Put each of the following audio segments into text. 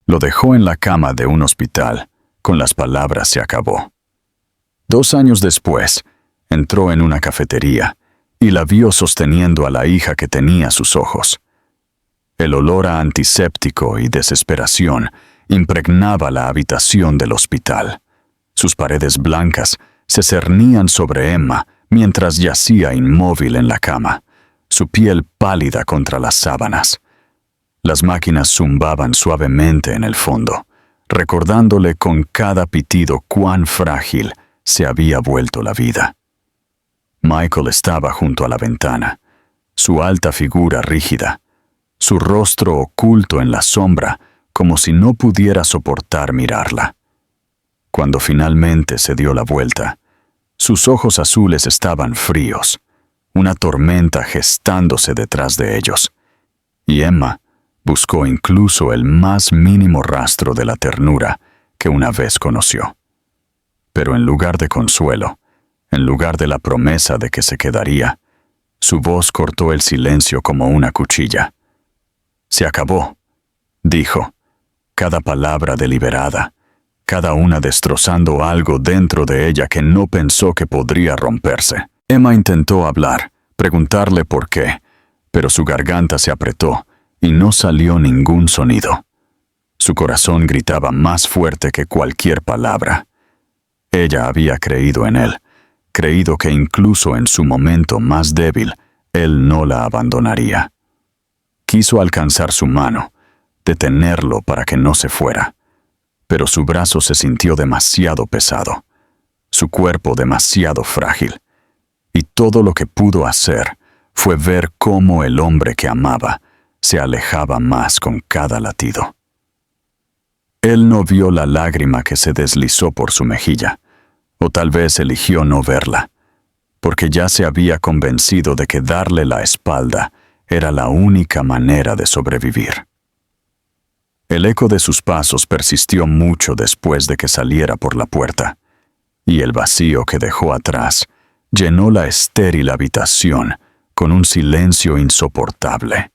Lo dejó en la cama de un hospital, con las palabras "se acabó". 2 años después, entró en una cafetería y la vio sosteniendo a la hija que tenía a sus ojos. El olor a antiséptico y desesperación impregnaba la habitación del hospital. Sus paredes blancas se cernían sobre Emma mientras yacía inmóvil en la cama, su piel pálida contra las sábanas. Las máquinas zumbaban suavemente en el fondo, recordándole con cada pitido cuán frágil se había vuelto la vida. Michael estaba junto a la ventana, su alta figura rígida, su rostro oculto en la sombra como si no pudiera soportar mirarla. Cuando finalmente se dio la vuelta, sus ojos azules estaban fríos, una tormenta gestándose detrás de ellos, y Emma buscó incluso el más mínimo rastro de la ternura que una vez conoció. Pero en lugar de consuelo, en lugar de la promesa de que se quedaría, su voz cortó el silencio como una cuchilla. «Se acabó», dijo, cada palabra deliberada, cada una destrozando algo dentro de ella que no pensó que podría romperse. Emma intentó hablar, preguntarle por qué, pero su garganta se apretó y no salió ningún sonido. Su corazón gritaba más fuerte que cualquier palabra. Ella había creído en él, creído que incluso en su momento más débil, él no la abandonaría. Quiso alcanzar su mano, detenerlo para que no se fuera, pero su brazo se sintió demasiado pesado, su cuerpo demasiado frágil, y todo lo que pudo hacer fue ver cómo el hombre que amaba se alejaba más con cada latido. Él no vio la lágrima que se deslizó por su mejilla, o tal vez eligió no verla, porque ya se había convencido de que darle la espalda era la única manera de sobrevivir. El eco de sus pasos persistió mucho después de que saliera por la puerta, y el vacío que dejó atrás llenó la estéril habitación con un silencio insoportable.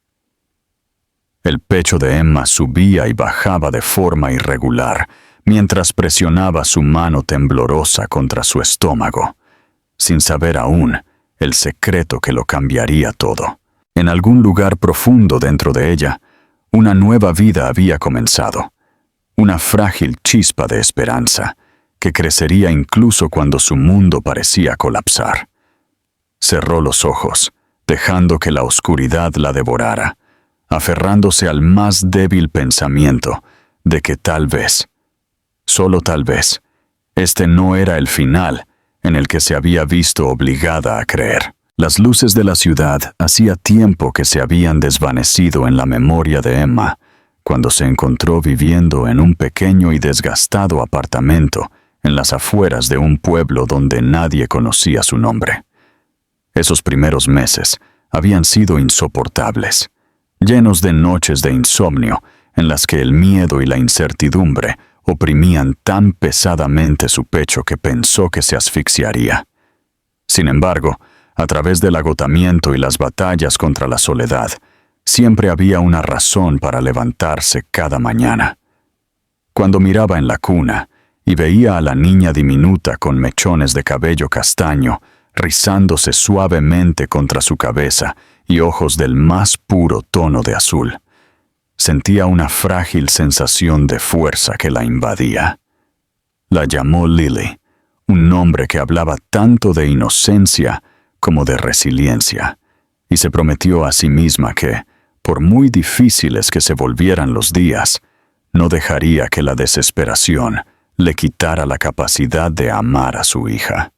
El pecho de Emma subía y bajaba de forma irregular mientras presionaba su mano temblorosa contra su estómago, sin saber aún el secreto que lo cambiaría todo. En algún lugar profundo dentro de ella, una nueva vida había comenzado, una frágil chispa de esperanza que crecería incluso cuando su mundo parecía colapsar. Cerró los ojos, dejando que la oscuridad la devorara, aferrándose al más débil pensamiento de que tal vez, solo tal vez, este no era el final en el que se había visto obligada a creer. Las luces de la ciudad hacía tiempo que se habían desvanecido en la memoria de Emma, cuando se encontró viviendo en un pequeño y desgastado apartamento en las afueras de un pueblo donde nadie conocía su nombre. Esos primeros meses habían sido insoportables, llenos de noches de insomnio en las que el miedo y la incertidumbre oprimían tan pesadamente su pecho que pensó que se asfixiaría. Sin embargo, a través del agotamiento y las batallas contra la soledad, siempre había una razón para levantarse cada mañana. Cuando miraba en la cuna y veía a la niña diminuta con mechones de cabello castaño, rizándose suavemente contra su cabeza y ojos del más puro tono de azul, sentía una frágil sensación de fuerza que la invadía. La llamó Lily, un nombre que hablaba tanto de inocencia como de resiliencia, y se prometió a sí misma que, por muy difíciles que se volvieran los días, no dejaría que la desesperación le quitara la capacidad de amar a su hija.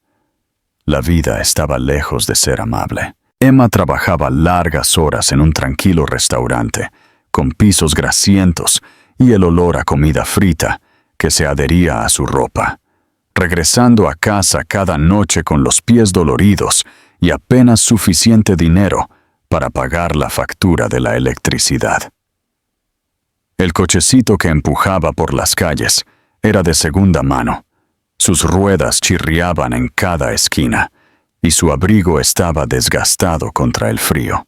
La vida estaba lejos de ser amable. Emma trabajaba largas horas en un tranquilo restaurante, con pisos grasientos y el olor a comida frita que se adhería a su ropa, regresando a casa cada noche con los pies doloridos y apenas suficiente dinero para pagar la factura de la electricidad. El cochecito que empujaba por las calles era de segunda mano. Sus ruedas chirriaban en cada esquina y su abrigo estaba desgastado contra el frío.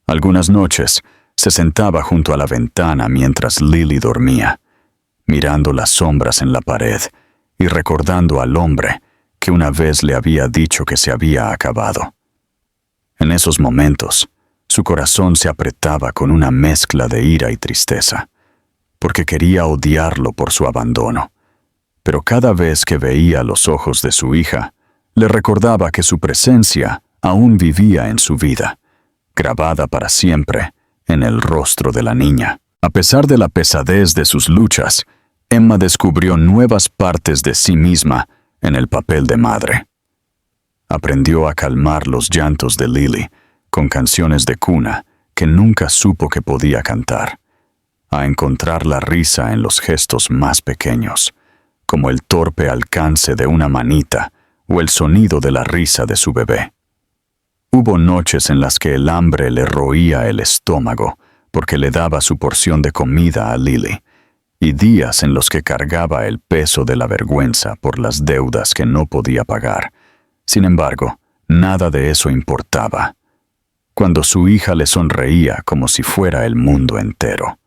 Algunas noches se sentaba junto a la ventana mientras Lily dormía, mirando las sombras en la pared y recordando al hombre que una vez le había dicho que se había acabado. En esos momentos, su corazón se apretaba con una mezcla de ira y tristeza, porque quería odiarlo por su abandono. Pero cada vez que veía los ojos de su hija, le recordaba que su presencia aún vivía en su vida, grabada para siempre en el rostro de la niña. A pesar de la pesadez de sus luchas, Emma descubrió nuevas partes de sí misma en el papel de madre. Aprendió a calmar los llantos de Lily con canciones de cuna que nunca supo que podía cantar, a encontrar la risa en los gestos más pequeños, como el torpe alcance de una manita o el sonido de la risa de su bebé. Hubo noches en las que el hambre le roía el estómago porque le daba su porción de comida a Lily, y días en los que cargaba el peso de la vergüenza por las deudas que no podía pagar. Sin embargo, nada de eso importaba, cuando su hija le sonreía como si fuera el mundo entero.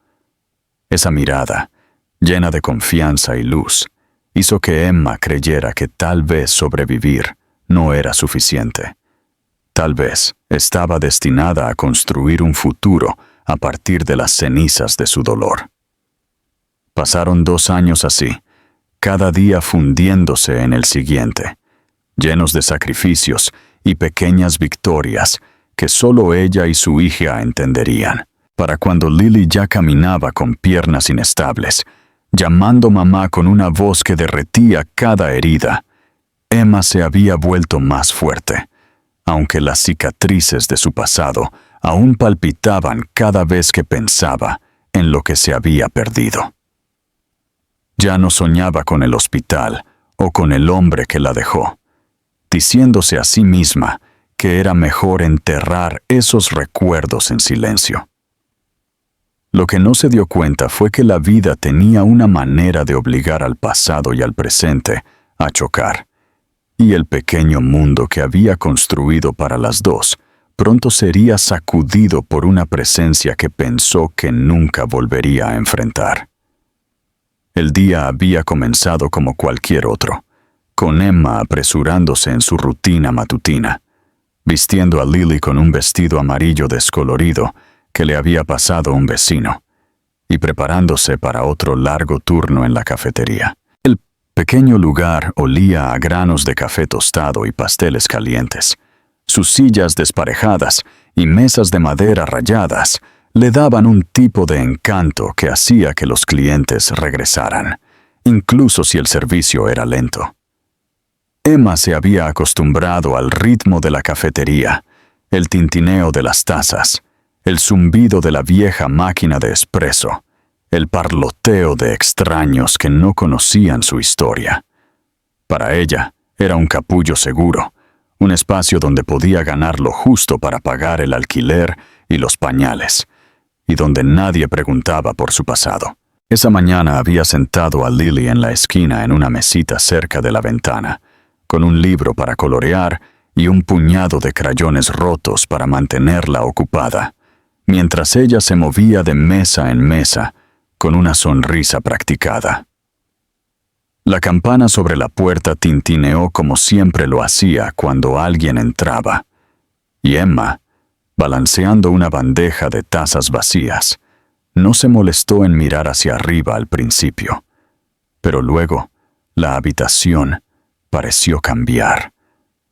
Esa mirada, llena de confianza y luz, hizo que Emma creyera que tal vez sobrevivir no era suficiente. Tal vez estaba destinada a construir un futuro a partir de las cenizas de su dolor. Pasaron 2 años así, cada día fundiéndose en el siguiente, llenos de sacrificios y pequeñas victorias que solo ella y su hija entenderían. Para cuando Lily ya caminaba con piernas inestables, llamando mamá con una voz que derretía cada herida, Emma se había vuelto más fuerte, aunque las cicatrices de su pasado aún palpitaban cada vez que pensaba en lo que se había perdido. Ya no soñaba con el hospital o con el hombre que la dejó, diciéndose a sí misma que era mejor enterrar esos recuerdos en silencio. Lo que no se dio cuenta fue que la vida tenía una manera de obligar al pasado y al presente a chocar, y el pequeño mundo que había construido para las dos pronto sería sacudido por una presencia que pensó que nunca volvería a enfrentar. El día había comenzado como cualquier otro, con Emma apresurándose en su rutina matutina, vistiendo a Lily con un vestido amarillo descolorido que le había pasado un vecino, y preparándose para otro largo turno en la cafetería. El pequeño lugar olía a granos de café tostado y pasteles calientes. Sus sillas desparejadas y mesas de madera rayadas le daban un tipo de encanto que hacía que los clientes regresaran, incluso si el servicio era lento. Emma se había acostumbrado al ritmo de la cafetería, el tintineo de las tazas, el zumbido de la vieja máquina de espresso, el parloteo de extraños que no conocían su historia. Para ella era un capullo seguro, un espacio donde podía ganar lo justo para pagar el alquiler y los pañales, y donde nadie preguntaba por su pasado. Esa mañana había sentado a Lily en la esquina en una mesita cerca de la ventana, con un libro para colorear y un puñado de crayones rotos para mantenerla ocupada, mientras ella se movía de mesa en mesa con una sonrisa practicada. La campana sobre la puerta tintineó como siempre lo hacía cuando alguien entraba, y Emma, balanceando una bandeja de tazas vacías, no se molestó en mirar hacia arriba al principio, pero luego la habitación pareció cambiar.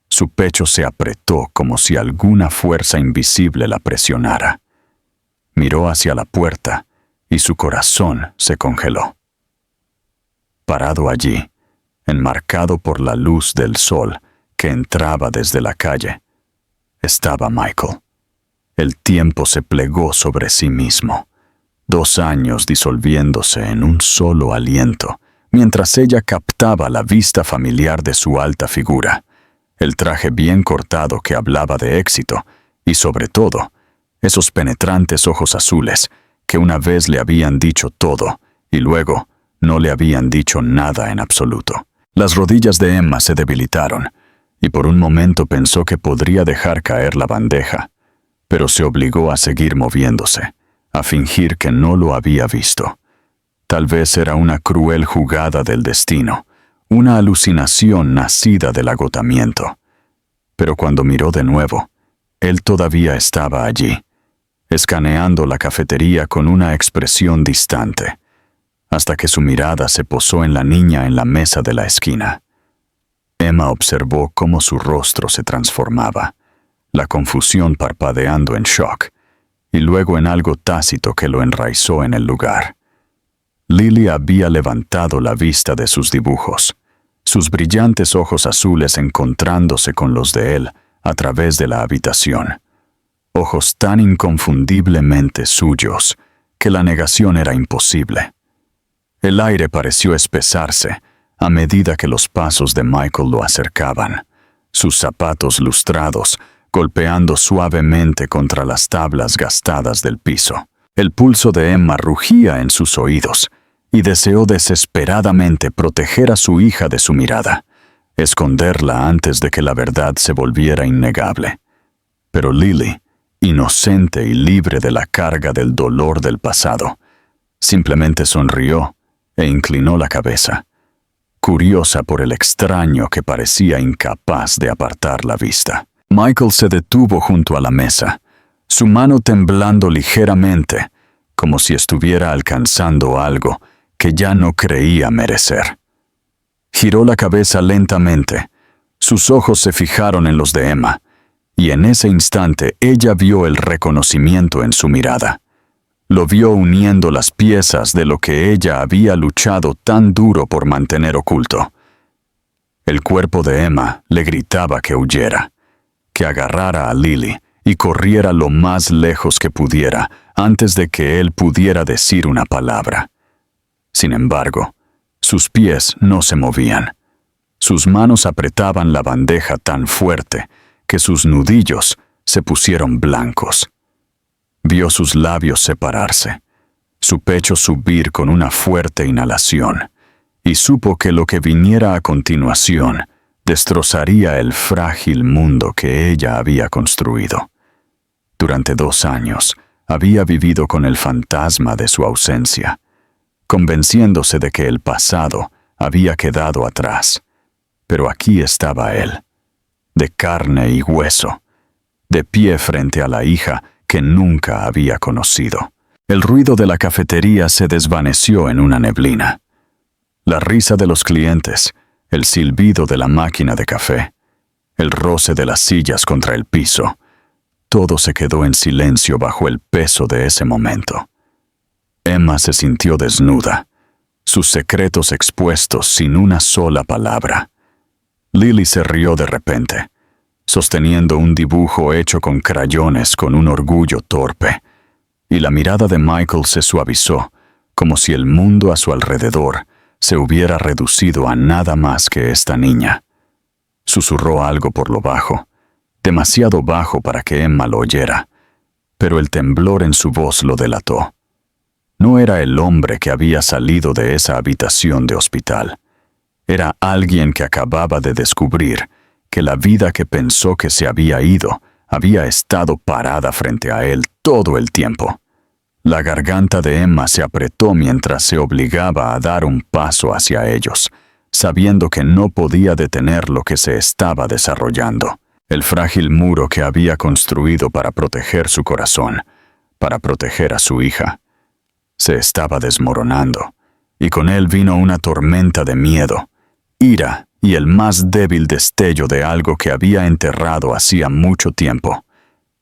Su pecho se apretó como si alguna fuerza invisible la presionara. Miró hacia la puerta y su corazón se congeló. Parado allí, enmarcado por la luz del sol que entraba desde la calle, estaba Michael. El tiempo se plegó sobre sí mismo, 2 años disolviéndose en un solo aliento, mientras ella captaba la vista familiar de su alta figura, el traje bien cortado que hablaba de éxito y, sobre todo, esos penetrantes ojos azules que una vez le habían dicho todo y luego no le habían dicho nada en absoluto. Las rodillas de Emma se debilitaron y por un momento pensó que podría dejar caer la bandeja, pero se obligó a seguir moviéndose, a fingir que no lo había visto. Tal vez era una cruel jugada del destino, una alucinación nacida del agotamiento. Pero cuando miró de nuevo, él todavía estaba allí, escaneando la cafetería con una expresión distante, hasta que su mirada se posó en la niña en la mesa de la esquina. Emma observó cómo su rostro se transformaba, la confusión parpadeando en shock, y luego en algo tácito que lo enraizó en el lugar. Lily había levantado la vista de sus dibujos, sus brillantes ojos azules encontrándose con los de él a través de la habitación. Ojos tan inconfundiblemente suyos que la negación era imposible. El aire pareció espesarse a medida que los pasos de Michael lo acercaban, sus zapatos lustrados golpeando suavemente contra las tablas gastadas del piso. El pulso de Emma rugía en sus oídos y deseó desesperadamente proteger a su hija de su mirada, esconderla antes de que la verdad se volviera innegable. Pero Lily, inocente y libre de la carga del dolor del pasado, simplemente sonrió e inclinó la cabeza, curiosa por el extraño que parecía incapaz de apartar la vista. Michael se detuvo junto a la mesa, su mano temblando ligeramente, como si estuviera alcanzando algo que ya no creía merecer. Giró la cabeza lentamente, sus ojos se fijaron en los de Emma, y en ese instante ella vio el reconocimiento en su mirada. Lo vio uniendo las piezas de lo que ella había luchado tan duro por mantener oculto. El cuerpo de Emma le gritaba que huyera, que agarrara a Lily y corriera lo más lejos que pudiera antes de que él pudiera decir una palabra. Sin embargo, sus pies no se movían. Sus manos apretaban la bandeja tan fuerte que sus nudillos se pusieron blancos. Vio sus labios separarse, su pecho subir con una fuerte inhalación, y supo que lo que viniera a continuación destrozaría el frágil mundo que ella había construido. Durante 2 años había vivido con el fantasma de su ausencia, convenciéndose de que el pasado había quedado atrás. Pero aquí estaba él, de carne y hueso, de pie frente a la hija que nunca había conocido. El ruido de la cafetería se desvaneció en una neblina. La risa de los clientes, el silbido de la máquina de café, el roce de las sillas contra el piso, todo se quedó en silencio bajo el peso de ese momento. Emma se sintió desnuda, sus secretos expuestos sin una sola palabra. Lily se rió de repente, sosteniendo un dibujo hecho con crayones con un orgullo torpe, y la mirada de Michael se suavizó, como si el mundo a su alrededor se hubiera reducido a nada más que esta niña. Susurró algo por lo bajo, demasiado bajo para que Emma lo oyera, pero el temblor en su voz lo delató. No era el hombre que había salido de esa habitación de hospital. Era alguien que acababa de descubrir que la vida que pensó que se había ido había estado parada frente a él todo el tiempo. La garganta de Emma se apretó mientras se obligaba a dar un paso hacia ellos, sabiendo que no podía detener lo que se estaba desarrollando. El frágil muro que había construido para proteger su corazón, para proteger a su hija, se estaba desmoronando, y con él vino una tormenta de miedo, ira y el más débil destello de algo que había enterrado hacía mucho tiempo: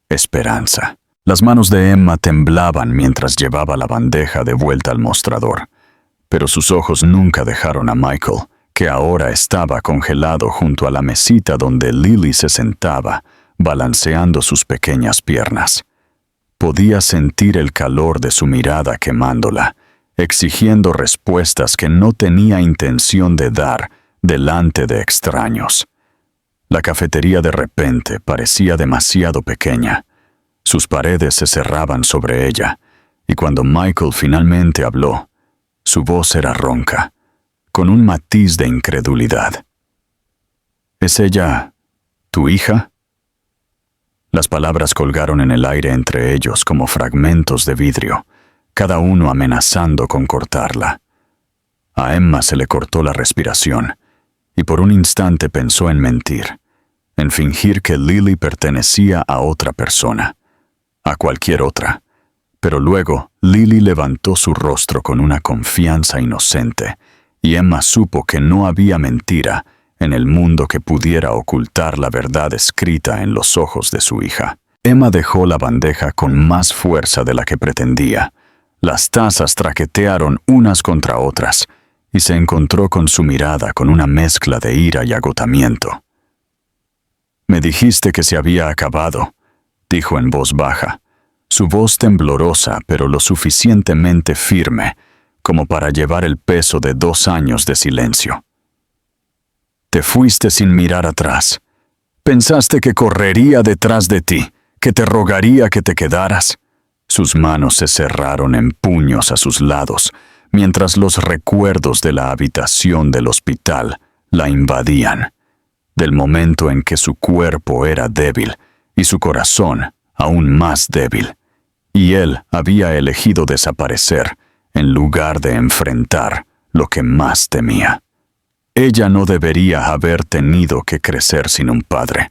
esperanza. Las manos de Emma temblaban mientras llevaba la bandeja de vuelta al mostrador, pero sus ojos nunca dejaron a Michael, que ahora estaba congelado junto a la mesita donde Lily se sentaba, balanceando sus pequeñas piernas. Podía sentir el calor de su mirada quemándola, exigiendo respuestas que no tenía intención de dar delante de extraños. La cafetería de repente parecía demasiado pequeña. Sus paredes se cerraban sobre ella, y cuando Michael finalmente habló, su voz era ronca, con un matiz de incredulidad. ¿Es ella tu hija? Las palabras colgaron en el aire entre ellos como fragmentos de vidrio, cada uno amenazando con cortarla. A Emma se le cortó la respiración, y por un instante pensó en mentir, en fingir que Lily pertenecía a otra persona, a cualquier otra. Pero luego Lily levantó su rostro con una confianza inocente, y Emma supo que no había mentira en el mundo que pudiera ocultar la verdad escrita en los ojos de su hija. Emma dejó la bandeja con más fuerza de la que pretendía. Las tazas traquetearon unas contra otras, y se encontró con su mirada con una mezcla de ira y agotamiento. «Me dijiste que se había acabado», dijo en voz baja, su voz temblorosa pero lo suficientemente firme como para llevar el peso de 2 años de silencio. «Te fuiste sin mirar atrás. Pensaste que correría detrás de ti, que te rogaría que te quedaras». Sus manos se cerraron en puños a sus lados, mientras los recuerdos de la habitación del hospital la invadían, del momento en que su cuerpo era débil y su corazón aún más débil, y él había elegido desaparecer en lugar de enfrentar lo que más temía. Ella no debería haber tenido que crecer sin un padre,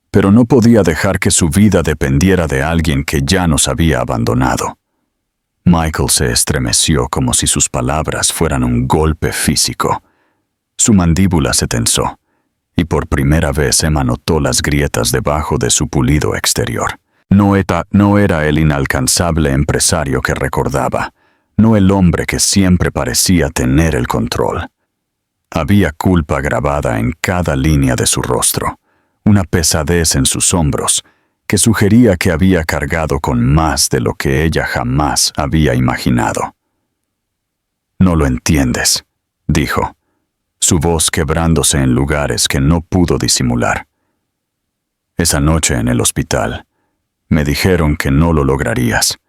pero no podía dejar que su vida dependiera de alguien que ya nos había abandonado. Michael se estremeció como si sus palabras fueran un golpe físico. Su mandíbula se tensó, y por primera vez Emma notó las grietas debajo de su pulido exterior. No era el inalcanzable empresario que recordaba, no el hombre que siempre parecía tener el control. Había culpa grabada en cada línea de su rostro, una pesadez en sus hombros, que sugería que había cargado con más de lo que ella jamás había imaginado. «No lo entiendes», dijo, su voz quebrándose en lugares que no pudo disimular. «Esa noche en el hospital, me dijeron que no lo lograrías.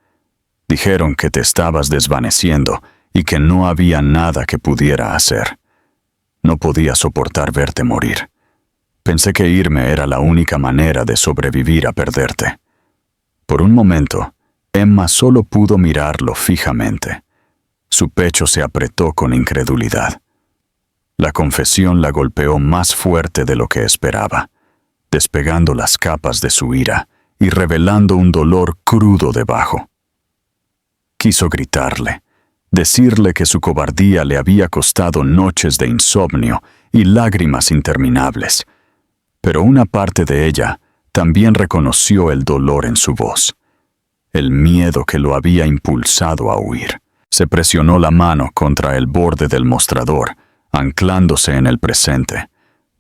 Dijeron que te estabas desvaneciendo y que no había nada que pudiera hacer. No podía soportar verte morir. Pensé que irme era la única manera de sobrevivir a perderte». Por un momento, Emma solo pudo mirarlo fijamente. Su pecho se apretó con incredulidad. La confesión la golpeó más fuerte de lo que esperaba, despegando las capas de su ira y revelando un dolor crudo debajo. Quiso gritarle, decirle que su cobardía le había costado noches de insomnio y lágrimas interminables, pero una parte de ella también reconoció el dolor en su voz, el miedo que lo había impulsado a huir. Se presionó la mano contra el borde del mostrador, anclándose en el presente,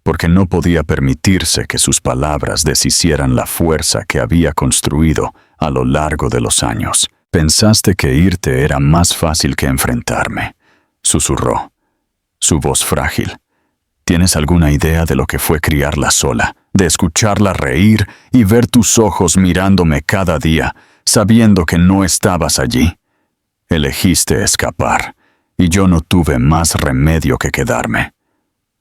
porque no podía permitirse que sus palabras deshicieran la fuerza que había construido a lo largo de los años. «Pensaste que irte era más fácil que enfrentarme», susurró, su voz frágil. ¿Tienes alguna idea de lo que fue criarla sola, de escucharla reír y ver tus ojos mirándome cada día, sabiendo que no estabas allí? Elegiste escapar, y yo no tuve más remedio que quedarme».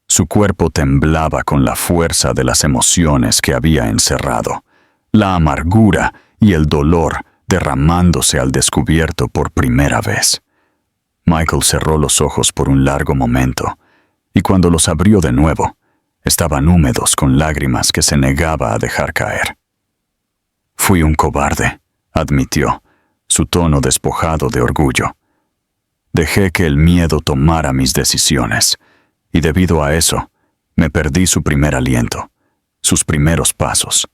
Su cuerpo temblaba con la fuerza de las emociones que había encerrado, la amargura y el dolor derramándose al descubierto por primera vez. Michael cerró los ojos por un largo momento, y cuando los abrió de nuevo, estaban húmedos con lágrimas que se negaba a dejar caer. «Fui un cobarde», admitió, su tono despojado de orgullo. «Dejé que el miedo tomara mis decisiones, y debido a eso, me perdí su primer aliento, sus primeros pasos,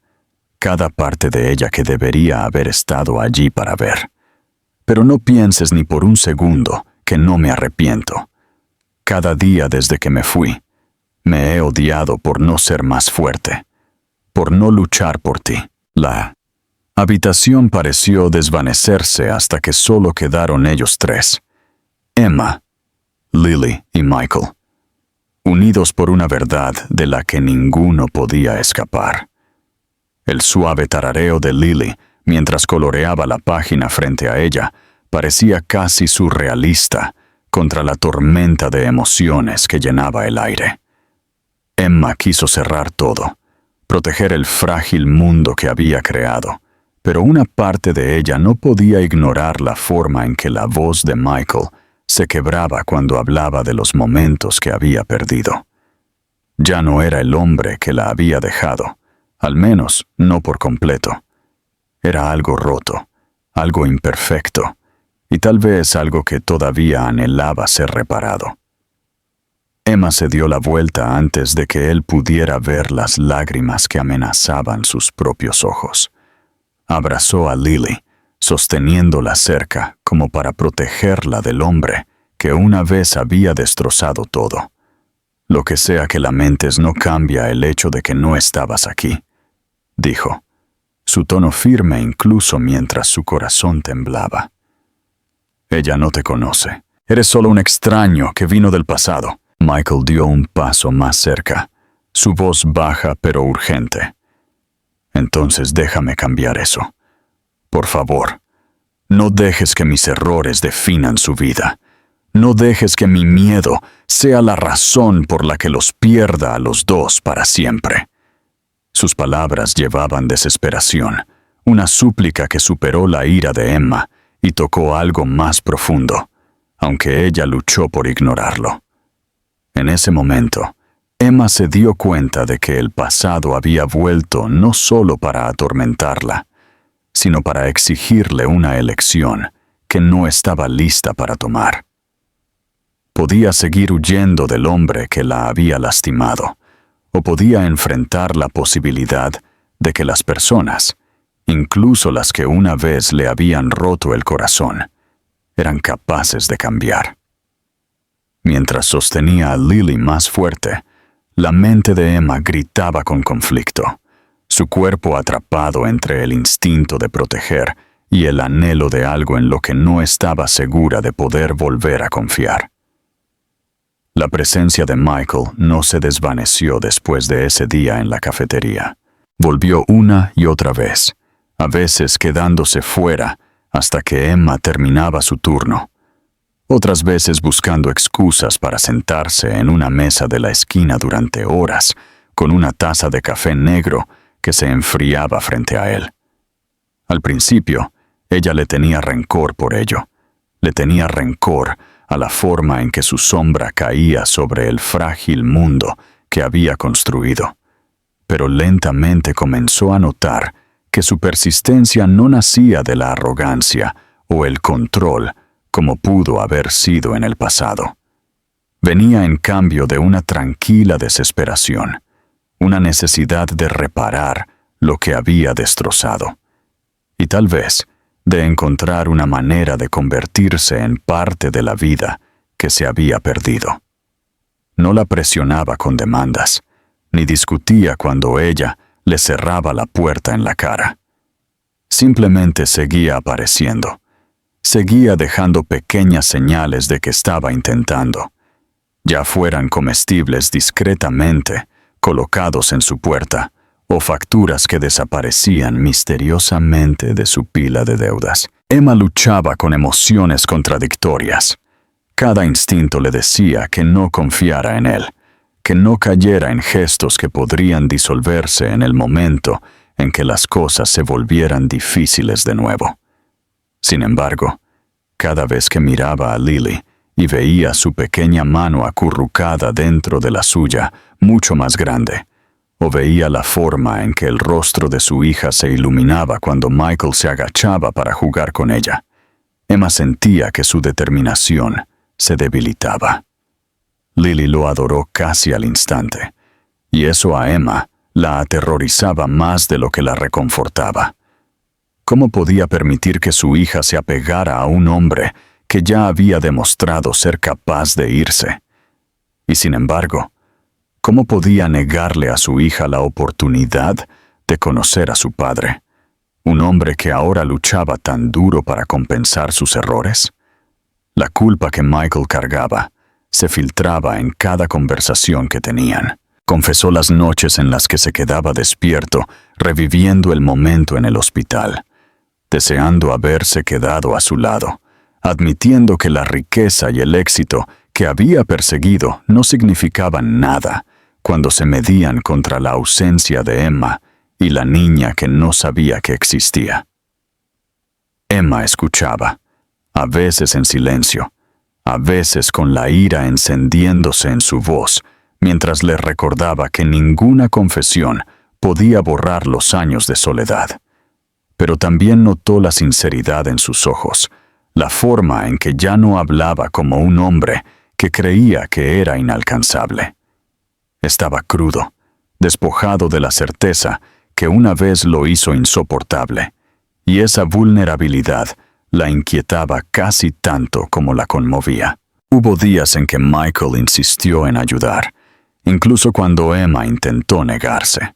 cada parte de ella que debería haber estado allí para ver. Pero no pienses ni por un segundo que no me arrepiento. Cada día desde que me fui, me he odiado por no ser más fuerte, por no luchar por ti». La habitación pareció desvanecerse hasta que solo quedaron ellos tres, Emma, Lily y Michael, unidos por una verdad de la que ninguno podía escapar. El suave tarareo de Lily, mientras coloreaba la página frente a ella, parecía casi surrealista contra la tormenta de emociones que llenaba el aire. Emma quiso cerrar todo, proteger el frágil mundo que había creado, pero una parte de ella no podía ignorar la forma en que la voz de Michael se quebraba cuando hablaba de los momentos que había perdido. Ya no era el hombre que la había dejado, al menos no por completo. Era algo roto, algo imperfecto, y tal vez algo que todavía anhelaba ser reparado. Emma se dio la vuelta antes de que él pudiera ver las lágrimas que amenazaban sus propios ojos. Abrazó a Lily, sosteniéndola cerca como para protegerla del hombre que una vez había destrozado todo. Lo que sea que lamentes no cambia el hecho de que no estabas aquí, dijo, su tono firme incluso mientras su corazón temblaba. Ella no te conoce. Eres solo un extraño que vino del pasado. Michael dio un paso más cerca, su voz baja pero urgente. Entonces déjame cambiar eso. Por favor, no dejes que mis errores definan su vida. No dejes que mi miedo sea la razón por la que los pierda a los dos para siempre. Sus palabras llevaban desesperación, una súplica que superó la ira de Emma y tocó algo más profundo, aunque ella luchó por ignorarlo. En ese momento, Emma se dio cuenta de que el pasado había vuelto no solo para atormentarla, sino para exigirle una elección que no estaba lista para tomar. Podía seguir huyendo del hombre que la había lastimado, o podía enfrentar la posibilidad de que las personas, incluso las que una vez le habían roto el corazón, eran capaces de cambiar. Mientras sostenía a Lily más fuerte, la mente de Emma gritaba con conflicto, su cuerpo atrapado entre el instinto de proteger y el anhelo de algo en lo que no estaba segura de poder volver a confiar. La presencia de Michael no se desvaneció después de ese día en la cafetería. Volvió una y otra vez, a veces quedándose fuera hasta que Emma terminaba su turno, otras veces buscando excusas para sentarse en una mesa de la esquina durante horas, con una taza de café negro que se enfriaba frente a él. Al principio, ella le tenía rencor por ello. Le tenía rencor a la forma en que su sombra caía sobre el frágil mundo que había construido. Pero lentamente comenzó a notar que su persistencia no nacía de la arrogancia o el control como pudo haber sido en el pasado. Venía en cambio de una tranquila desesperación, una necesidad de reparar lo que había destrozado, y tal vez de encontrar una manera de convertirse en parte de la vida que se había perdido. No la presionaba con demandas, ni discutía cuando ella le cerraba la puerta en la cara. Simplemente seguía apareciendo, seguía dejando pequeñas señales de que estaba intentando, ya fueran comestibles discretamente, colocados en su puerta, o facturas que desaparecían misteriosamente de su pila de deudas. Emma luchaba con emociones contradictorias. Cada instinto le decía que no confiara en él, que no cayera en gestos que podrían disolverse en el momento en que las cosas se volvieran difíciles de nuevo. Sin embargo, cada vez que miraba a Lily y veía su pequeña mano acurrucada dentro de la suya, mucho más grande, o veía la forma en que el rostro de su hija se iluminaba cuando Michael se agachaba para jugar con ella, Emma sentía que su determinación se debilitaba. Lily lo adoró casi al instante, y eso a Emma la aterrorizaba más de lo que la reconfortaba. ¿Cómo podía permitir que su hija se apegara a un hombre que ya había demostrado ser capaz de irse? Y sin embargo, ¿cómo podía negarle a su hija la oportunidad de conocer a su padre, un hombre que ahora luchaba tan duro para compensar sus errores? La culpa que Michael cargaba se filtraba en cada conversación que tenían. Confesó las noches en las que se quedaba despierto, reviviendo el momento en el hospital, deseando haberse quedado a su lado, admitiendo que la riqueza y el éxito que había perseguido no significaban nada cuando se medían contra la ausencia de Emma y la niña que no sabía que existía. Emma escuchaba, a veces en silencio, a veces con la ira encendiéndose en su voz, mientras le recordaba que ninguna confesión podía borrar los años de soledad. Pero también notó la sinceridad en sus ojos, la forma en que ya no hablaba como un hombre que creía que era inalcanzable. Estaba crudo, despojado de la certeza que una vez lo hizo insoportable, y esa vulnerabilidad la inquietaba casi tanto como la conmovía. Hubo días en que Michael insistió en ayudar, incluso cuando Emma intentó negarse.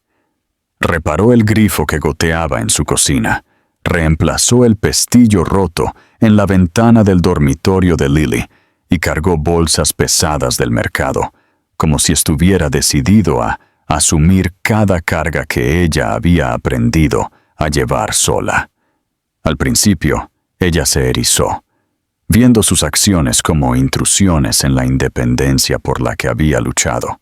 Reparó el grifo que goteaba en su cocina, reemplazó el pestillo roto en la ventana del dormitorio de Lily y cargó bolsas pesadas del mercado, como si estuviera decidido a asumir cada carga que ella había aprendido a llevar sola. Al principio, ella se erizó, viendo sus acciones como intrusiones en la independencia por la que había luchado,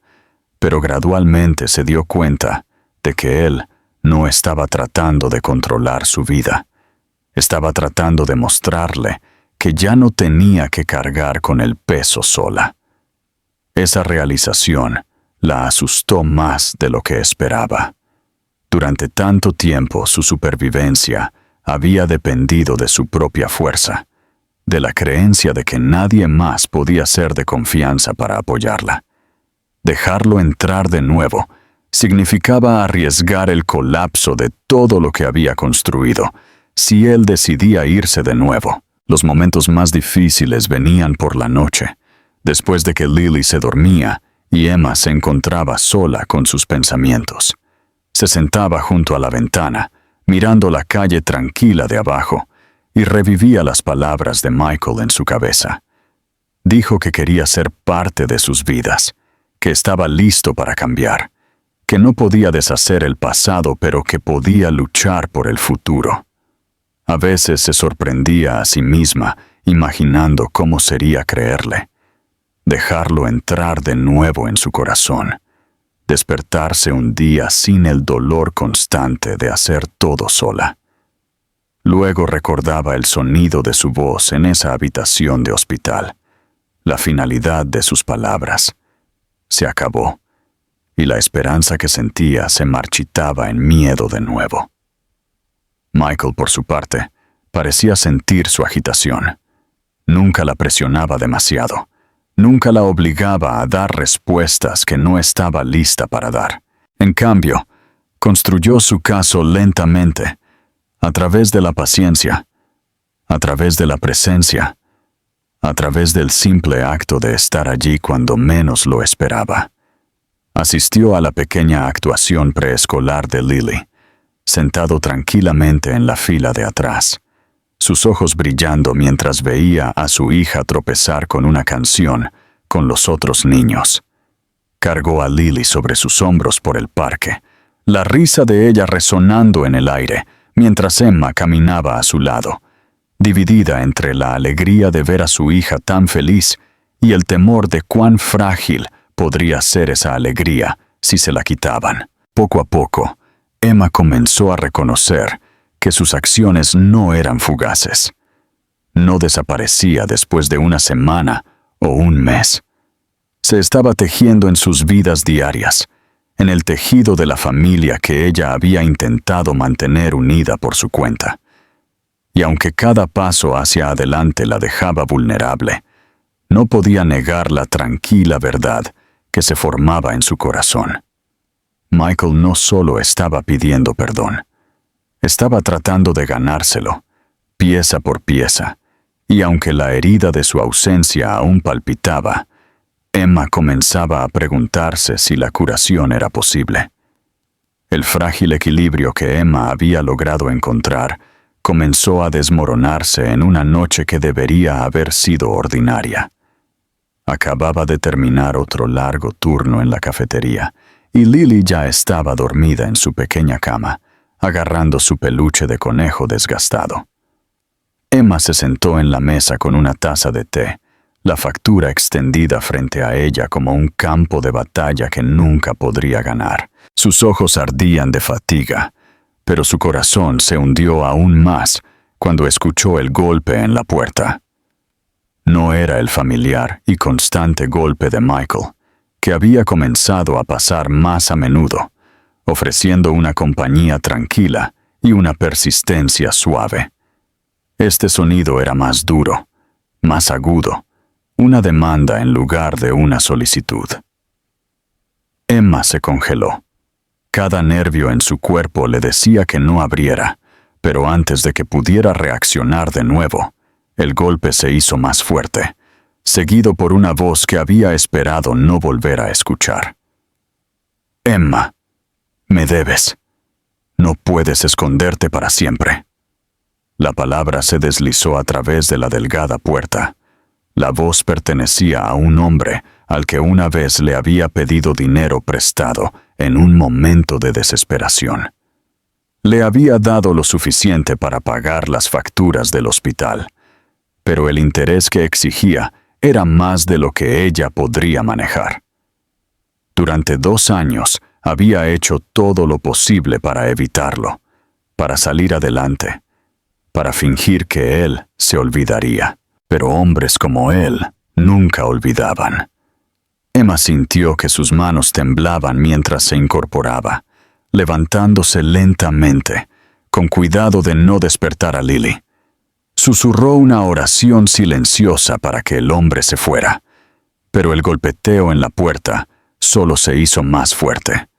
pero gradualmente se dio cuenta de que él no estaba tratando de controlar su vida. Estaba tratando de mostrarle que ya no tenía que cargar con el peso sola. Esa realización la asustó más de lo que esperaba. Durante tanto tiempo su supervivencia había dependido de su propia fuerza, de la creencia de que nadie más podía ser de confianza para apoyarla. Dejarlo entrar de nuevo significaba arriesgar el colapso de todo lo que había construido, si él decidía irse de nuevo. Los momentos más difíciles venían por la noche, después de que Lily se dormía y Emma se encontraba sola con sus pensamientos. Se sentaba junto a la ventana, mirando la calle tranquila de abajo, y revivía las palabras de Michael en su cabeza. Dijo que quería ser parte de sus vidas, que estaba listo para cambiar, que no podía deshacer el pasado, pero que podía luchar por el futuro. A veces se sorprendía a sí misma, imaginando cómo sería creerle. Dejarlo entrar de nuevo en su corazón. Despertarse un día sin el dolor constante de hacer todo sola. Luego recordaba el sonido de su voz en esa habitación de hospital, la finalidad de sus palabras. Se acabó, y la esperanza que sentía se marchitaba en miedo de nuevo. Michael, por su parte, parecía sentir su agitación. Nunca la presionaba demasiado. Nunca la obligaba a dar respuestas que no estaba lista para dar. En cambio, construyó su caso lentamente, a través de la paciencia, a través de la presencia, a través del simple acto de estar allí cuando menos lo esperaba. Asistió a la pequeña actuación preescolar de Lily, sentado tranquilamente en la fila de atrás, sus ojos brillando mientras veía a su hija tropezar con una canción con los otros niños. Cargó a Lily sobre sus hombros por el parque, la risa de ella resonando en el aire, mientras Emma caminaba a su lado, dividida entre la alegría de ver a su hija tan feliz y el temor de cuán frágil podría ser esa alegría si se la quitaban. Poco a poco, Emma comenzó a reconocer que sus acciones no eran fugaces. No desaparecía después de una semana o un mes. Se estaba tejiendo en sus vidas diarias, en el tejido de la familia que ella había intentado mantener unida por su cuenta. Y aunque cada paso hacia adelante la dejaba vulnerable, no podía negar la tranquila verdad que se formaba en su corazón. Michael no solo estaba pidiendo perdón, estaba tratando de ganárselo, pieza por pieza, y aunque la herida de su ausencia aún palpitaba, Emma comenzaba a preguntarse si la curación era posible. El frágil equilibrio que Emma había logrado encontrar comenzó a desmoronarse en una noche que debería haber sido ordinaria. Acababa de terminar otro largo turno en la cafetería, y Lily ya estaba dormida en su pequeña cama, agarrando su peluche de conejo desgastado. Emma se sentó en la mesa con una taza de té, la factura extendida frente a ella como un campo de batalla que nunca podría ganar. Sus ojos ardían de fatiga, pero su corazón se hundió aún más cuando escuchó el golpe en la puerta. No era el familiar y constante golpe de Michael, que había comenzado a pasar más a menudo, ofreciendo una compañía tranquila y una persistencia suave. Este sonido era más duro, más agudo, una demanda en lugar de una solicitud. Emma se congeló. Cada nervio en su cuerpo le decía que no abriera, pero antes de que pudiera reaccionar de nuevo, el golpe se hizo más fuerte, seguido por una voz que había esperado no volver a escuchar. «Emma, me debes. No puedes esconderte para siempre». La palabra se deslizó a través de la delgada puerta. La voz pertenecía a un hombre al que una vez le había pedido dinero prestado en un momento de desesperación. Le había dado lo suficiente para pagar las facturas del hospital, pero el interés que exigía era más de lo que ella podría manejar. Durante 2 años había hecho todo lo posible para evitarlo, para salir adelante, para fingir que él se olvidaría. Pero hombres como él nunca olvidaban. Emma sintió que sus manos temblaban mientras se incorporaba, levantándose lentamente, con cuidado de no despertar a Lily. Susurró una oración silenciosa para que el hombre se fuera, pero el golpeteo en la puerta solo se hizo más fuerte.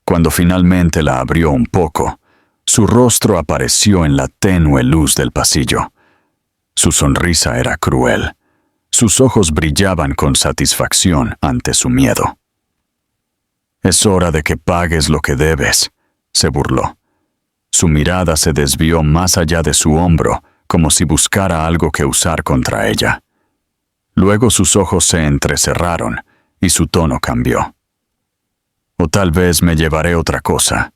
Cuando finalmente la abrió un poco, su rostro apareció en la tenue luz del pasillo. Su sonrisa era cruel. Sus ojos brillaban con satisfacción ante su miedo. «Es hora de que pagues lo que debes», se burló. Su mirada se desvió más allá de su hombro, como si buscara algo que usar contra ella. Luego sus ojos se entrecerraron y su tono cambió. «O tal vez me llevaré otra cosa.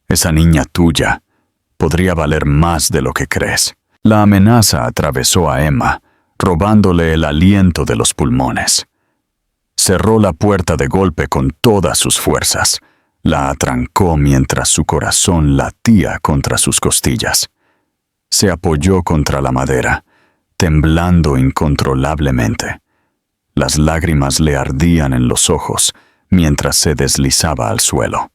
Esa niña tuya podría valer más de lo que crees». La amenaza atravesó a Emma, robándole el aliento de los pulmones. Cerró la puerta de golpe con todas sus fuerzas. La atrancó mientras su corazón latía contra sus costillas. Se apoyó contra la madera, temblando incontrolablemente. Las lágrimas le ardían en los ojos mientras se deslizaba al suelo.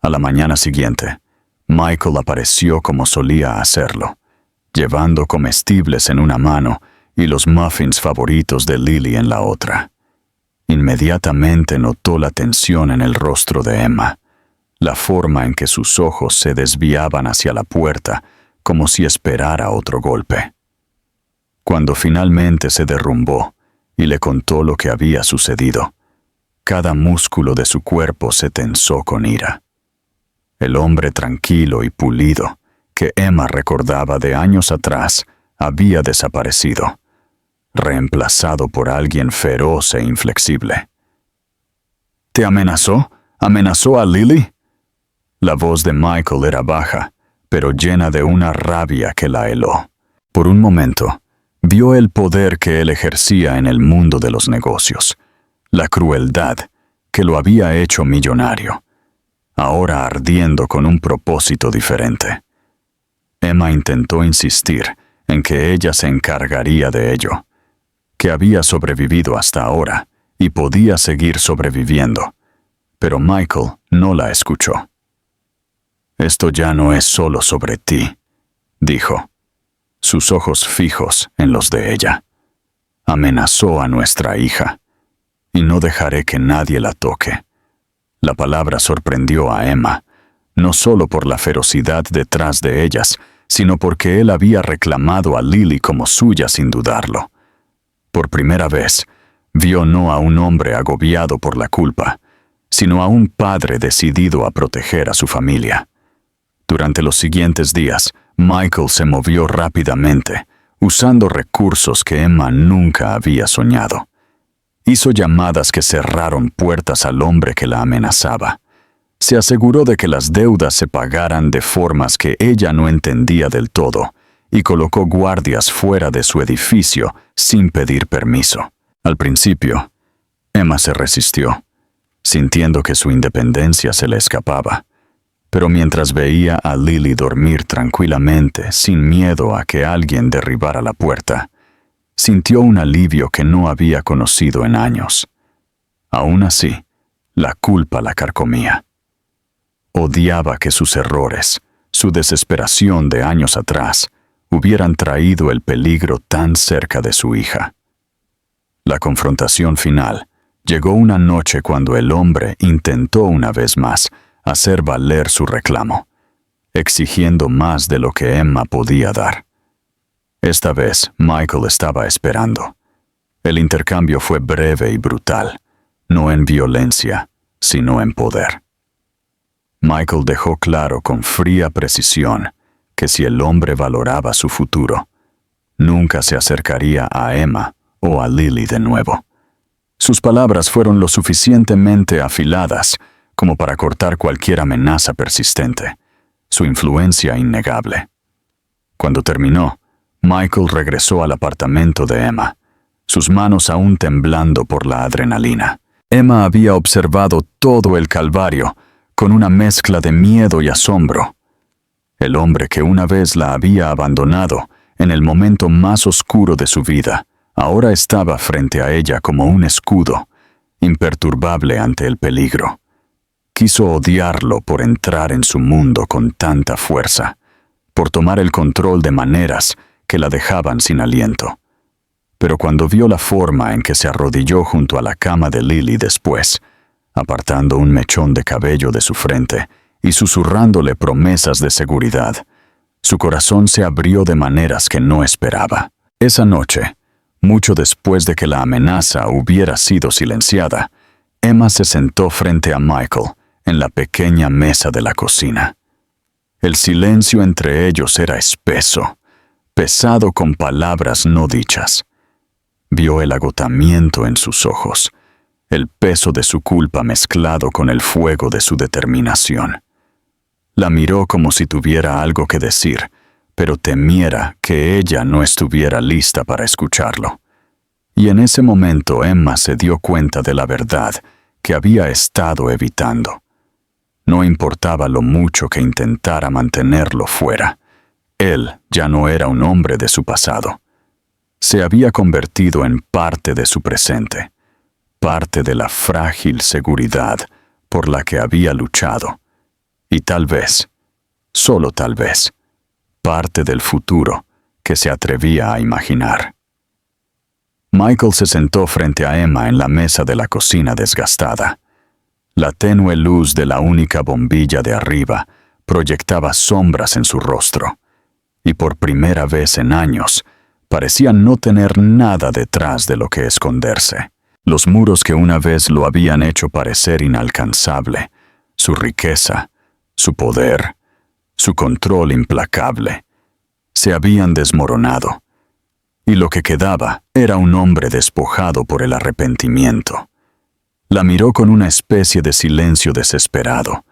A la mañana siguiente, Michael apareció como solía hacerlo, llevando comestibles en una mano y los muffins favoritos de Lily en la otra. Inmediatamente notó la tensión en el rostro de Emma, la forma en que sus ojos se desviaban hacia la puerta como si esperara otro golpe. Cuando finalmente se derrumbó y le contó lo que había sucedido, cada músculo de su cuerpo se tensó con ira. El hombre tranquilo y pulido que Emma recordaba de años atrás había desaparecido, reemplazado por alguien feroz e inflexible. «¿Te amenazó? ¿Amenazó a Lily?» La voz de Michael era baja, pero llena de una rabia que la heló. Por un momento, vio el poder que él ejercía en el mundo de los negocios, la crueldad que lo había hecho millonario, ahora ardiendo con un propósito diferente. Emma intentó insistir en que ella se encargaría de ello, que había sobrevivido hasta ahora y podía seguir sobreviviendo, pero Michael no la escuchó. «Esto ya no es solo sobre ti», dijo, sus ojos fijos en los de ella. «Amenazó a nuestra hija, y no dejaré que nadie la toque». La palabra sorprendió a Emma, no solo por la ferocidad detrás de ellas, sino porque él había reclamado a Lily como suya sin dudarlo. Por primera vez, vio no a un hombre agobiado por la culpa, sino a un padre decidido a proteger a su familia. Durante los siguientes días, Michael se movió rápidamente, usando recursos que Emma nunca había soñado. Hizo llamadas que cerraron puertas al hombre que la amenazaba. Se aseguró de que las deudas se pagaran de formas que ella no entendía del todo y colocó guardias fuera de su edificio sin pedir permiso. Al principio, Emma se resistió, sintiendo que su independencia se le escapaba. Pero mientras veía a Lily dormir tranquilamente, sin miedo a que alguien derribara la puerta, sintió un alivio que no había conocido en años. Aún así, la culpa la carcomía. Odiaba que sus errores, su desesperación de años atrás, hubieran traído el peligro tan cerca de su hija. La confrontación final llegó una noche cuando el hombre intentó una vez más hacer valer su reclamo, exigiendo más de lo que Emma podía dar. Esta vez Michael estaba esperando. El intercambio fue breve y brutal, no en violencia, sino en poder. Michael dejó claro con fría precisión que si el hombre valoraba su futuro, nunca se acercaría a Emma o a Lily de nuevo. Sus palabras fueron lo suficientemente afiladas como para cortar cualquier amenaza persistente, su influencia innegable. Cuando terminó, Michael regresó al apartamento de Emma, sus manos aún temblando por la adrenalina. Emma había observado todo el calvario con una mezcla de miedo y asombro. El hombre que una vez la había abandonado en el momento más oscuro de su vida, ahora estaba frente a ella como un escudo, imperturbable ante el peligro. Quiso odiarlo por entrar en su mundo con tanta fuerza, por tomar el control de maneras que la dejaban sin aliento. Pero cuando vio la forma en que se arrodilló junto a la cama de Lily después, apartando un mechón de cabello de su frente y susurrándole promesas de seguridad, su corazón se abrió de maneras que no esperaba. Esa noche, mucho después de que la amenaza hubiera sido silenciada, Emma se sentó frente a Michael en la pequeña mesa de la cocina. El silencio entre ellos era espeso, pesado con palabras no dichas. Vio el agotamiento en sus ojos, el peso de su culpa mezclado con el fuego de su determinación. La miró como si tuviera algo que decir, pero temiera que ella no estuviera lista para escucharlo. Y en ese momento Emma se dio cuenta de la verdad que había estado evitando. No importaba lo mucho que intentara mantenerlo fuera. Él ya no era un hombre de su pasado. Se había convertido en parte de su presente, parte de la frágil seguridad por la que había luchado, y tal vez, solo tal vez, parte del futuro que se atrevía a imaginar. Michael se sentó frente a Emma en la mesa de la cocina desgastada. La tenue luz de la única bombilla de arriba proyectaba sombras en su rostro, y por primera vez en años parecía no tener nada detrás de lo que esconderse. Los muros que una vez lo habían hecho parecer inalcanzable, su riqueza, su poder, su control implacable, se habían desmoronado, y lo que quedaba era un hombre despojado por el arrepentimiento. La miró con una especie de silencio desesperado,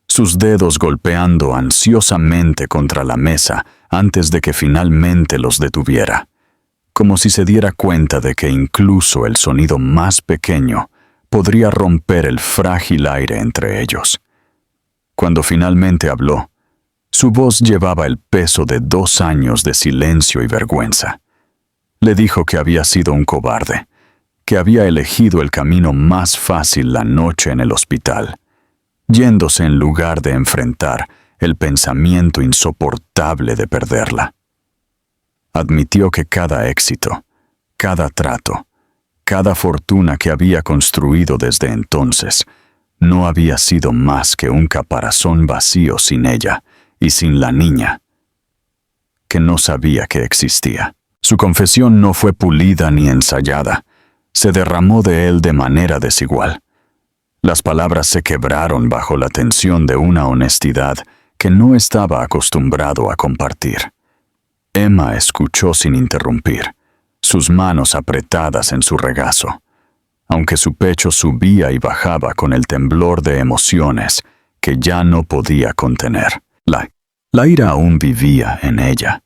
sus dedos golpeando ansiosamente contra la mesa antes de que finalmente los detuviera, como si se diera cuenta de que incluso el sonido más pequeño podría romper el frágil aire entre ellos. Cuando finalmente habló, su voz llevaba el peso de 2 años de silencio y vergüenza. Le dijo que había sido un cobarde, que había elegido el camino más fácil la noche en el hospital, yéndose en lugar de enfrentar el pensamiento insoportable de perderla. Admitió que cada éxito, cada trato, cada fortuna que había construido desde entonces, no había sido más que un caparazón vacío sin ella y sin la niña, que no sabía que existía. Su confesión no fue pulida ni ensayada, se derramó de él de manera desigual. Las palabras se quebraron bajo la tensión de una honestidad que no estaba acostumbrado a compartir. Emma escuchó sin interrumpir, sus manos apretadas en su regazo, aunque su pecho subía y bajaba con el temblor de emociones que ya no podía contener. La ira aún vivía en ella,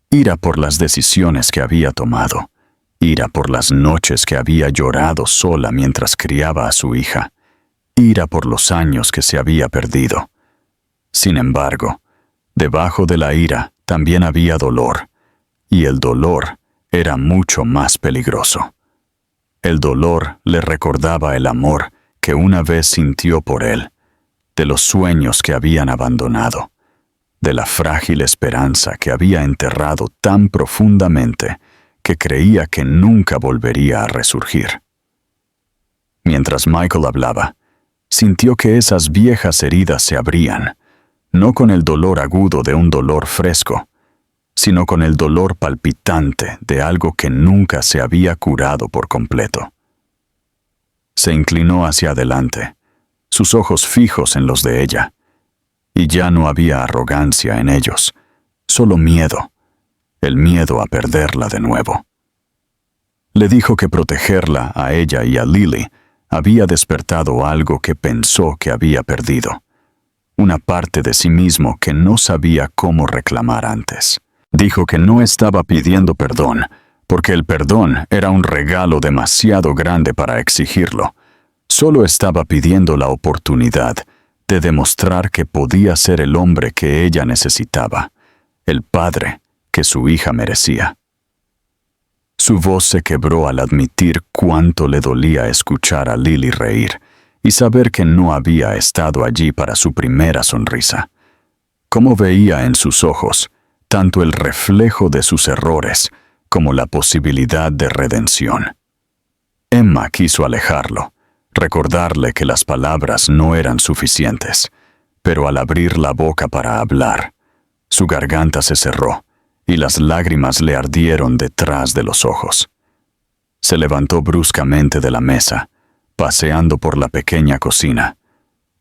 ira por las decisiones que había tomado, ira por las noches que había llorado sola mientras criaba a su hija, ira por los años que se había perdido. Sin embargo, debajo de la ira también había dolor, y el dolor era mucho más peligroso. El dolor le recordaba el amor que una vez sintió por él, de los sueños que habían abandonado, de la frágil esperanza que había enterrado tan profundamente que creía que nunca volvería a resurgir. Mientras Michael hablaba, sintió que esas viejas heridas se abrían, no con el dolor agudo de un dolor fresco, sino con el dolor palpitante de algo que nunca se había curado por completo. Se inclinó hacia adelante, sus ojos fijos en los de ella, y ya no había arrogancia en ellos, solo miedo, el miedo a perderla de nuevo. Le dijo que protegerla a ella y a Lily había despertado algo que pensó que había perdido, una parte de sí mismo que no sabía cómo reclamar antes. Dijo que no estaba pidiendo perdón, porque el perdón era un regalo demasiado grande para exigirlo. Solo estaba pidiendo la oportunidad de demostrar que podía ser el hombre que ella necesitaba, el padre que su hija merecía. Su voz se quebró al admitir cuánto le dolía escuchar a Lily reír y saber que no había estado allí para su primera sonrisa. Cómo veía en sus ojos tanto el reflejo de sus errores como la posibilidad de redención. Emma quiso alejarlo, recordarle que las palabras no eran suficientes, pero al abrir la boca para hablar, su garganta se cerró y las lágrimas le ardieron detrás de los ojos. Se levantó bruscamente de la mesa, paseando por la pequeña cocina.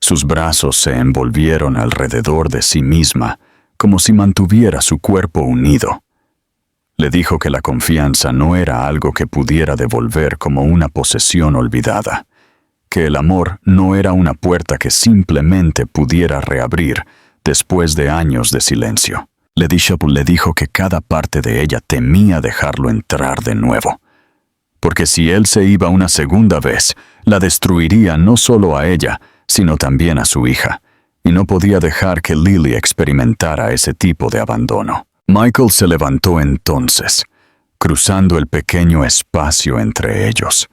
Sus brazos se envolvieron alrededor de sí misma, como si mantuviera su cuerpo unido. Le dijo que la confianza no era algo que pudiera devolver como una posesión olvidada, que el amor no era una puerta que simplemente pudiera reabrir después de años de silencio. Le dijo que cada parte de ella temía dejarlo entrar de nuevo, porque si él se iba una segunda vez, la destruiría no solo a ella, sino también a su hija, y no podía dejar que Lily experimentara ese tipo de abandono. Michael se levantó entonces, cruzando el pequeño espacio entre ellos.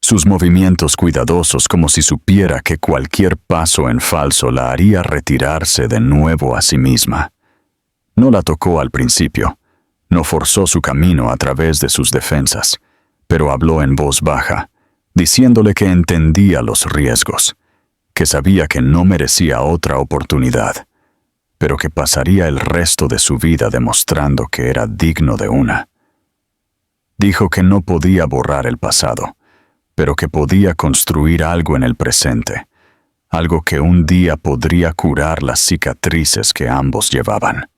Sus movimientos cuidadosos como si supiera que cualquier paso en falso la haría retirarse de nuevo a sí misma. No la tocó al principio, no forzó su camino a través de sus defensas, pero habló en voz baja, diciéndole que entendía los riesgos, que sabía que no merecía otra oportunidad, pero que pasaría el resto de su vida demostrando que era digno de una. Dijo que no podía borrar el pasado, pero que podía construir algo en el presente, algo que un día podría curar las cicatrices que ambos llevaban.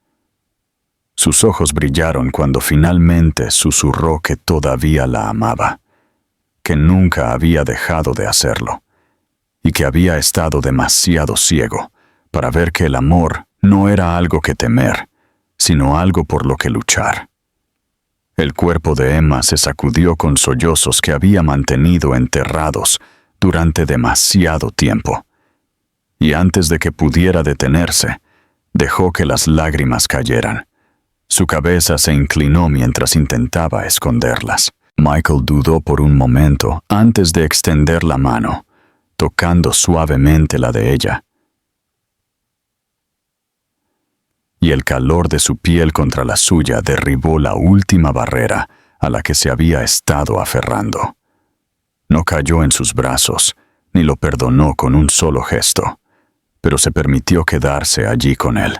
Sus ojos brillaron cuando finalmente susurró que todavía la amaba, que nunca había dejado de hacerlo, y que había estado demasiado ciego para ver que el amor no era algo que temer, sino algo por lo que luchar. El cuerpo de Emma se sacudió con sollozos que había mantenido enterrados durante demasiado tiempo, y antes de que pudiera detenerse, dejó que las lágrimas cayeran. Su cabeza se inclinó mientras intentaba esconderlas. Michael dudó por un momento antes de extender la mano, tocando suavemente la de ella. Y el calor de su piel contra la suya derribó la última barrera a la que se había estado aferrando. No cayó en sus brazos, ni lo perdonó con un solo gesto, pero se permitió quedarse allí con él,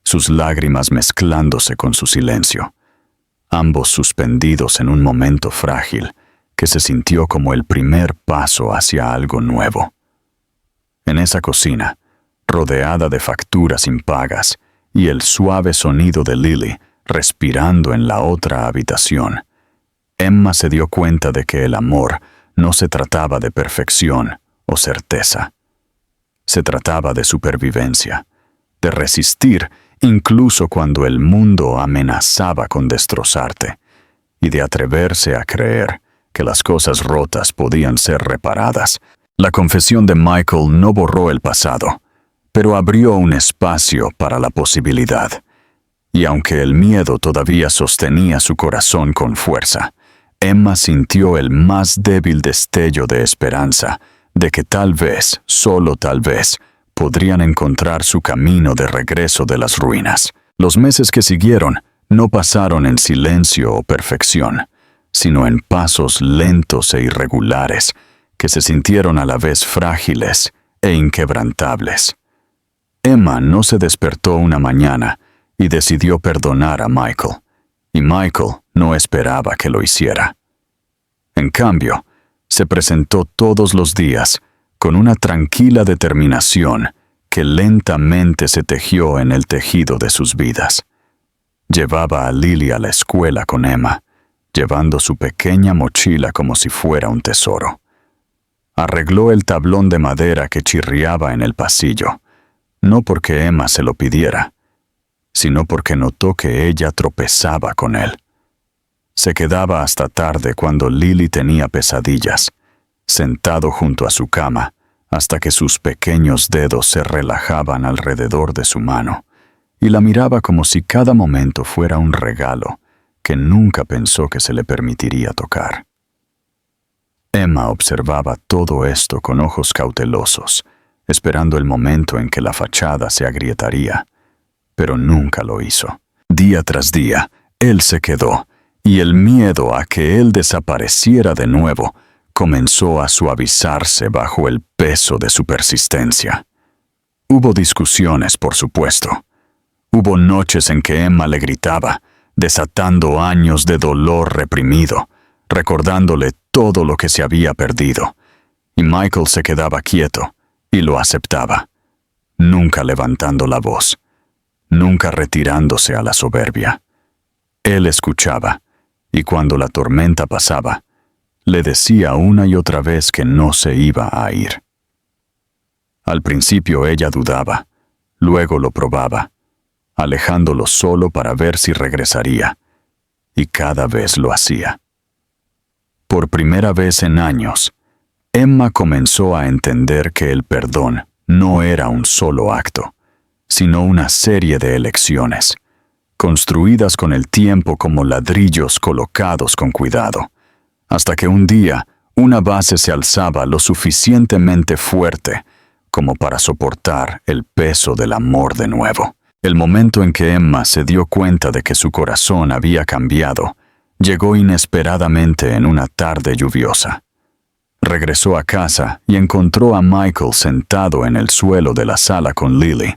sus lágrimas mezclándose con su silencio, ambos suspendidos en un momento frágil que se sintió como el primer paso hacia algo nuevo. En esa cocina, rodeada de facturas impagas y el suave sonido de Lily respirando en la otra habitación, Emma se dio cuenta de que el amor no se trataba de perfección o certeza. Se trataba de supervivencia, de resistir incluso cuando el mundo amenazaba con destrozarte, y de atreverse a creer que las cosas rotas podían ser reparadas. La confesión de Michael no borró el pasado, pero abrió un espacio para la posibilidad. Y aunque el miedo todavía sostenía su corazón con fuerza, Emma sintió el más débil destello de esperanza de que tal vez, solo tal vez, podrían encontrar su camino de regreso de las ruinas. Los meses que siguieron no pasaron en silencio o perfección, sino en pasos lentos e irregulares que se sintieron a la vez frágiles e inquebrantables. Emma no se despertó una mañana y decidió perdonar a Michael, y Michael no esperaba que lo hiciera. En cambio, se presentó todos los días con una tranquila determinación que lentamente se tejió en el tejido de sus vidas. Llevaba a Lily a la escuela con Emma, llevando su pequeña mochila como si fuera un tesoro. Arregló el tablón de madera que chirriaba en el pasillo, no porque Emma se lo pidiera, sino porque notó que ella tropezaba con él. Se quedaba hasta tarde cuando Lily tenía pesadillas, sentado junto a su cama, hasta que sus pequeños dedos se relajaban alrededor de su mano, y la miraba como si cada momento fuera un regalo que nunca pensó que se le permitiría tocar. Emma observaba todo esto con ojos cautelosos, esperando el momento en que la fachada se agrietaría, pero nunca lo hizo. Día tras día, él se quedó, y el miedo a que él desapareciera de nuevo comenzó a suavizarse bajo el peso de su persistencia. Hubo discusiones, por supuesto. Hubo noches en que Emma le gritaba, desatando años de dolor reprimido, recordándole todo lo que se había perdido, y Michael se quedaba quieto y lo aceptaba, nunca levantando la voz, nunca retirándose a la soberbia. Él escuchaba, y cuando la tormenta pasaba, le decía una y otra vez que no se iba a ir. Al principio ella dudaba, luego lo probaba, alejándolo solo para ver si regresaría, y cada vez lo hacía. Por primera vez en años, Emma comenzó a entender que el perdón no era un solo acto, sino una serie de elecciones, construidas con el tiempo como ladrillos colocados con cuidado, hasta que un día una base se alzaba lo suficientemente fuerte como para soportar el peso del amor de nuevo. El momento en que Emma se dio cuenta de que su corazón había cambiado, llegó inesperadamente en una tarde lluviosa. Regresó a casa y encontró a Michael sentado en el suelo de la sala con Lily,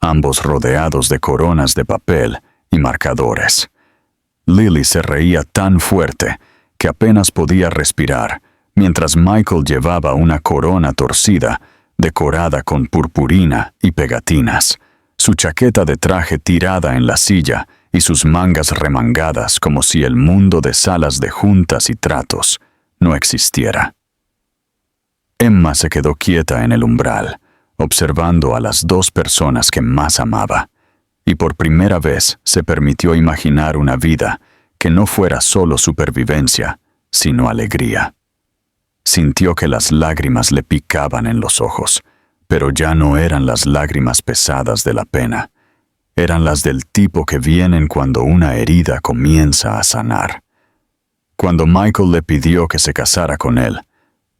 ambos rodeados de coronas de papel y marcadores. Lily se reía tan fuerte que apenas podía respirar, mientras Michael llevaba una corona torcida, decorada con purpurina y pegatinas, su chaqueta de traje tirada en la silla y sus mangas remangadas como si el mundo de salas de juntas y tratos no existiera. Emma se quedó quieta en el umbral, observando a las dos personas que más amaba, y por primera vez se permitió imaginar una vida que no fuera solo supervivencia, sino alegría. Sintió que las lágrimas le picaban en los ojos, pero ya no eran las lágrimas pesadas de la pena, eran las del tipo que vienen cuando una herida comienza a sanar. Cuando Michael le pidió que se casara con él,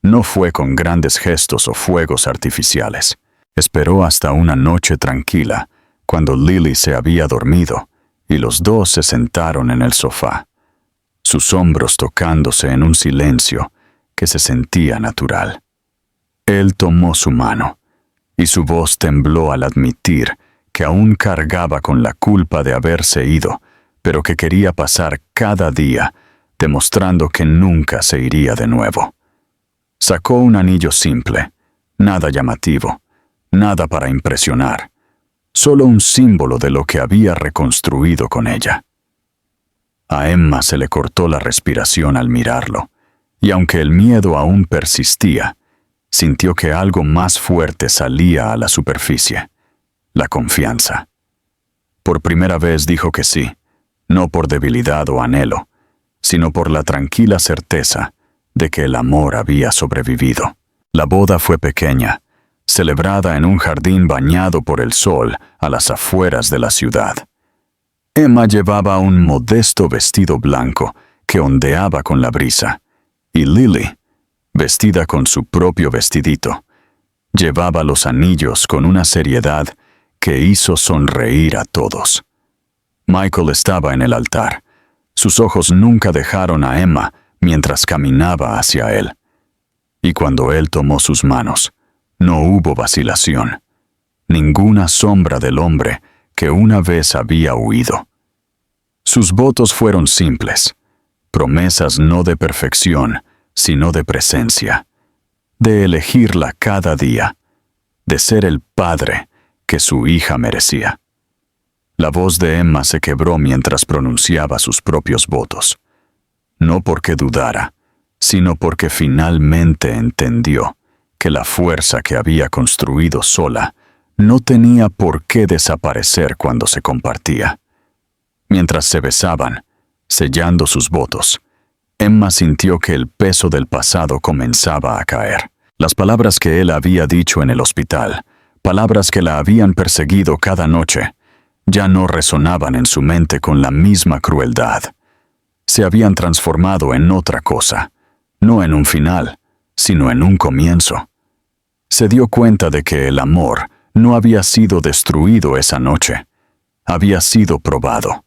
no fue con grandes gestos o fuegos artificiales. Esperó hasta una noche tranquila, cuando Lily se había dormido, y los dos se sentaron en el sofá, sus hombros tocándose en un silencio que se sentía natural. Él tomó su mano, y su voz tembló al admitir que aún cargaba con la culpa de haberse ido, pero que quería pasar cada día demostrando que nunca se iría de nuevo. Sacó un anillo simple, nada llamativo, nada para impresionar, solo un símbolo de lo que había reconstruido con ella. A Emma se le cortó la respiración al mirarlo, y aunque el miedo aún persistía, sintió que algo más fuerte salía a la superficie: la confianza. Por primera vez dijo que sí, no por debilidad o anhelo, sino por la tranquila certeza de que el amor había sobrevivido. La boda fue pequeña, celebrada en un jardín bañado por el sol a las afueras de la ciudad. Emma llevaba un modesto vestido blanco que ondeaba con la brisa, y Lily, vestida con su propio vestidito, llevaba los anillos con una seriedad que hizo sonreír a todos. Michael estaba en el altar. Sus ojos nunca dejaron a Emma mientras caminaba hacia él. Y cuando él tomó sus manos, no hubo vacilación, ninguna sombra del hombre que una vez había huido. Sus votos fueron simples, promesas no de perfección, sino de presencia, de elegirla cada día, de ser el padre que su hija merecía. La voz de Emma se quebró mientras pronunciaba sus propios votos, no porque dudara, sino porque finalmente entendió que la fuerza que había construido sola no tenía por qué desaparecer cuando se compartía. Mientras se besaban, sellando sus votos, Emma sintió que el peso del pasado comenzaba a caer. Las palabras que él había dicho en el hospital, palabras que la habían perseguido cada noche, ya no resonaban en su mente con la misma crueldad. Se habían transformado en otra cosa, no en un final, sino en un comienzo. Se dio cuenta de que el amor no había sido destruido esa noche. Había sido probado,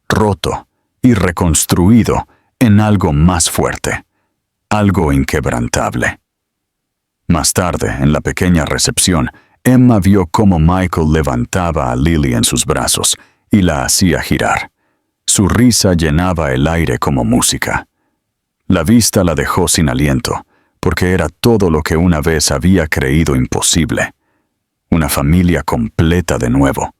roto y reconstruido en algo más fuerte, algo inquebrantable. Más tarde, en la pequeña recepción, Emma vio cómo Michael levantaba a Lily en sus brazos y la hacía girar. Su risa llenaba el aire como música. La vista la dejó sin aliento, porque era todo lo que una vez había creído imposible. Una familia completa de nuevo,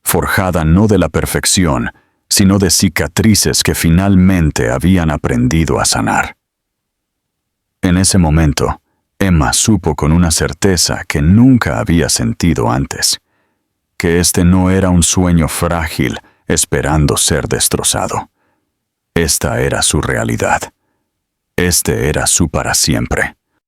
forjada no de la perfección, sino de cicatrices que finalmente habían aprendido a sanar. En ese momento, Emma supo con una certeza que nunca había sentido antes, que este no era un sueño frágil esperando ser destrozado. Esta era su realidad. Este era su para siempre.